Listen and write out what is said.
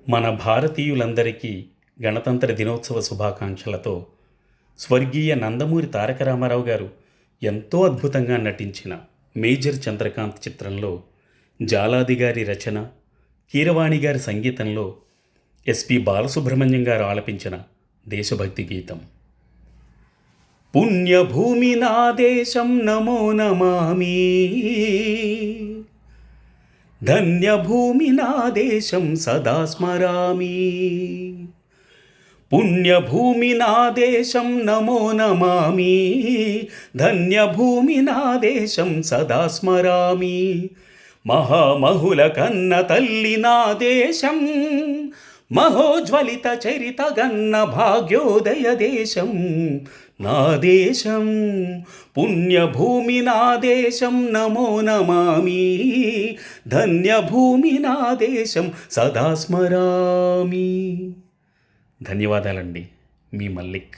మన భారతీయులందరికీ గణతంత్ర దినోత్సవ శుభాకాంక్షలతో స్వర్గీయ నందమూరి తారక రామారావు గారు ఎంతో అద్భుతంగా నటించిన మేజర్ చంద్రకాంత్ చిత్రంలో జాలాది గారి రచన, కీరవాణి గారి సంగీతంలో ఎస్పి బాలసుబ్రహ్మణ్యం గారు ఆలపించిన దేశభక్తి గీతం. పుణ్యభూమి నా దేశం నమో నమామి, ధన్యభూమి నా దేశం సదా స్మరామి. పుణ్యభూమి నా దేశం నమో నమామి, ధన్యభూమి నా దేశం సదా స్మరామి. మహామహుల కన్న తల్లి నా దేశం, మహోజ్వలిత చరిత గన్న భాగ్యోదయ దేశం నా దేశం. పుణ్యభూమి నా దేశం నమో నమామి, ధన్యభూమి నా దేశం సదా స్మరామి. ధన్యవాదాలండి. మీ మల్లిక్.